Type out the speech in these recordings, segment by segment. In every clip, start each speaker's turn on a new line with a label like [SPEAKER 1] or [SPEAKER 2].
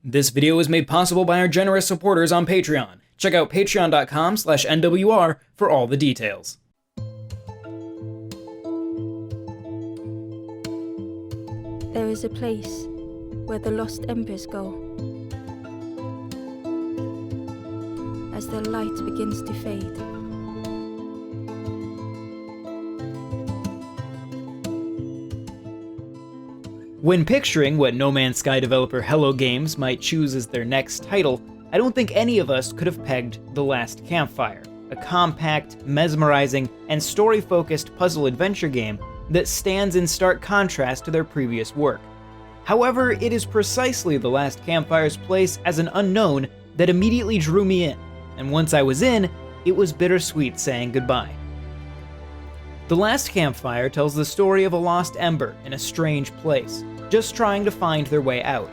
[SPEAKER 1] This video was made possible by our generous supporters on Patreon. Check out patreon.com/NWR for all the details.
[SPEAKER 2] There is a place where the lost embers go. As their light begins to fade.
[SPEAKER 1] When picturing what No Man's Sky developer Hello Games might choose as their next title, I don't think any of us could have pegged The Last Campfire, a compact, mesmerizing, and story-focused puzzle-adventure game that stands in stark contrast to their previous work. However, it is precisely The Last Campfire's place as an unknown that immediately drew me in, and once I was in, it was bittersweet saying goodbye. The Last Campfire tells the story of a lost ember in a strange place, just trying to find their way out.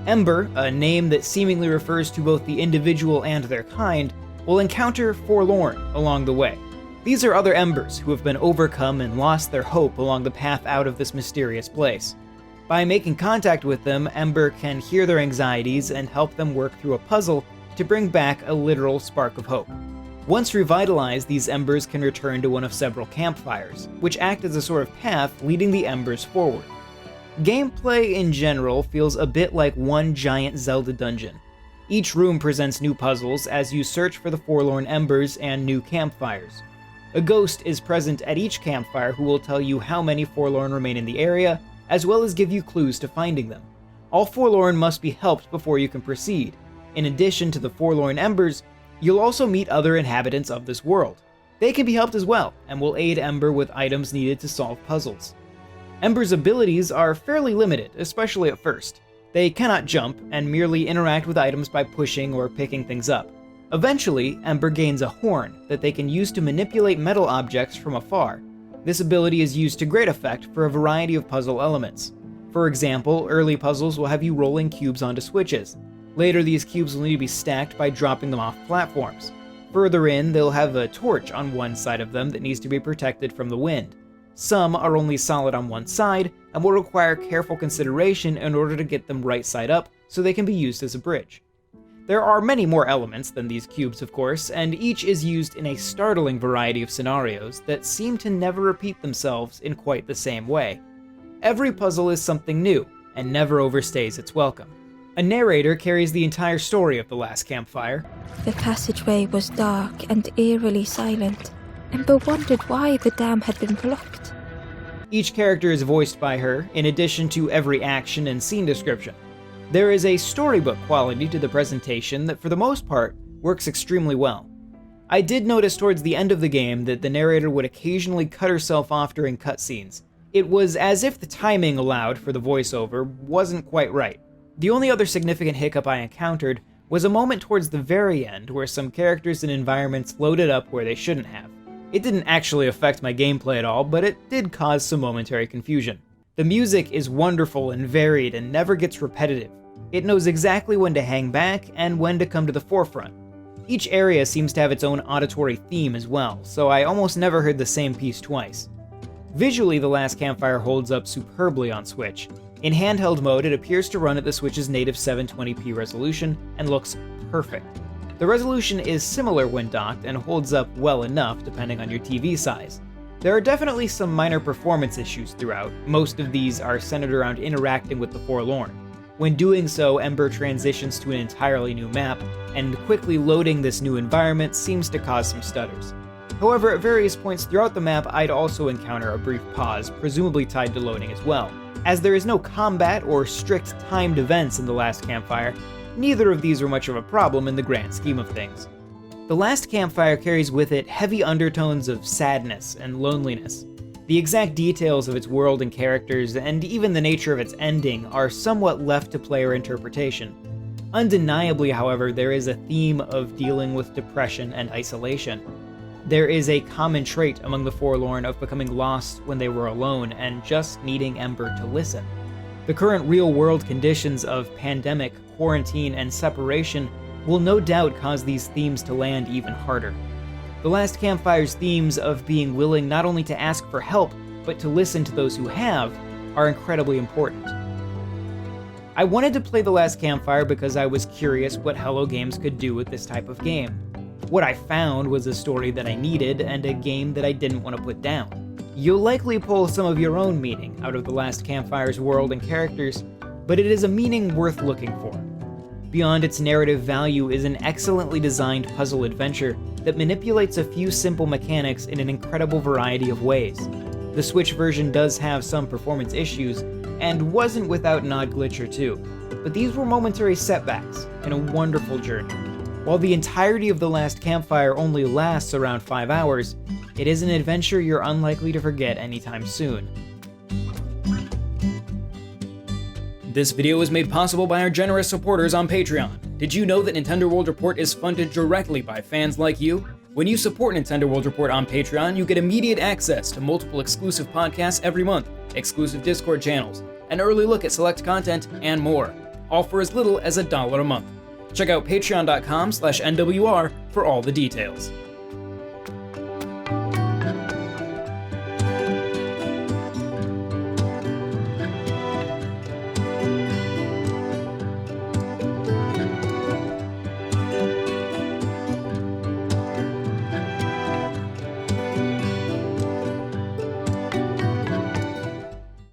[SPEAKER 1] Ember, a name that seemingly refers to both the individual and their kind, will encounter Forlorn along the way. These are other embers who have been overcome and lost their hope along the path out of this mysterious place. By making contact with them, Ember can hear their anxieties and help them work through a puzzle to bring back a literal spark of hope. Once revitalized, these embers can return to one of several campfires, which act as a sort of path leading the embers forward. Gameplay in general feels a bit like one giant Zelda dungeon. Each room presents new puzzles as you search for the forlorn embers and new campfires. A ghost is present at each campfire who will tell you how many forlorn remain in the area, as well as give you clues to finding them. All forlorn must be helped before you can proceed. In addition to the forlorn embers, you'll also meet other inhabitants of this world. They can be helped as well, and will aid Ember with items needed to solve puzzles. Ember's abilities are fairly limited, especially at first. They cannot jump, and merely interact with items by pushing or picking things up. Eventually, Ember gains a horn that they can use to manipulate metal objects from afar. This ability is used to great effect for a variety of puzzle elements. For example, early puzzles will have you rolling cubes onto switches. Later, these cubes will need to be stacked by dropping them off platforms. Further in, they'll have a torch on one side of them that needs to be protected from the wind. Some are only solid on one side, and will require careful consideration in order to get them right side up so they can be used as a bridge. There are many more elements than these cubes, of course, and each is used in a startling variety of scenarios that seem to never repeat themselves in quite the same way. Every puzzle is something new, and never overstays its welcome. A narrator carries the entire story of The Last Campfire.
[SPEAKER 2] The passageway was dark and eerily silent. Ember wondered why the dam had been blocked.
[SPEAKER 1] Each character is voiced by her, in addition to every action and scene description. There is a storybook quality to the presentation that, for the most part, works extremely well. I did notice towards the end of the game that the narrator would occasionally cut herself off during cutscenes. It was as if the timing allowed for the voiceover wasn't quite right. The only other significant hiccup I encountered was a moment towards the very end where some characters and environments loaded up where they shouldn't have. It didn't actually affect my gameplay at all, but it did cause some momentary confusion. The music is wonderful and varied and never gets repetitive. It knows exactly when to hang back and when to come to the forefront. Each area seems to have its own auditory theme as well, so I almost never heard the same piece twice. Visually, The Last Campfire holds up superbly on Switch. In handheld mode, it appears to run at the Switch's native 720p resolution and looks perfect. The resolution is similar when docked and holds up well enough depending on your TV size. There are definitely some minor performance issues throughout. Most of these are centered around interacting with the forlorn. When doing so, Ember transitions to an entirely new map, and quickly loading this new environment seems to cause some stutters. However, at various points throughout the map, I'd also encounter a brief pause, presumably tied to loading as well. As there is no combat or strict timed events in The Last Campfire, neither of these are much of a problem in the grand scheme of things. The Last Campfire carries with it heavy undertones of sadness and loneliness. The exact details of its world and characters, and even the nature of its ending, are somewhat left to player interpretation. Undeniably, however, there is a theme of dealing with depression and isolation. There is a common trait among the forlorn of becoming lost when they were alone and just needing Ember to listen. The current real-world conditions of pandemic, quarantine, and separation will no doubt cause these themes to land even harder. The Last Campfire's themes of being willing not only to ask for help, but to listen to those who have, are incredibly important. I wanted to play The Last Campfire because I was curious what Hello Games could do with this type of game. What I found was a story that I needed and a game that I didn't want to put down. You'll likely pull some of your own meaning out of The Last Campfire's world and characters, but it is a meaning worth looking for. Beyond its narrative value is an excellently designed puzzle adventure that manipulates a few simple mechanics in an incredible variety of ways. The Switch version does have some performance issues, and wasn't without an odd glitch or two, but these were momentary setbacks in a wonderful journey. While the entirety of The Last Campfire only lasts around 5 hours, it is an adventure you're unlikely to forget anytime soon. This video was made possible by our generous supporters on Patreon. Did you know that Nintendo World Report is funded directly by fans like you? When you support Nintendo World Report on Patreon, you get immediate access to multiple exclusive podcasts every month, exclusive Discord channels, an early look at select content, and more, all for as little as $1 a month. Check out patreon.com/NWR for all the details.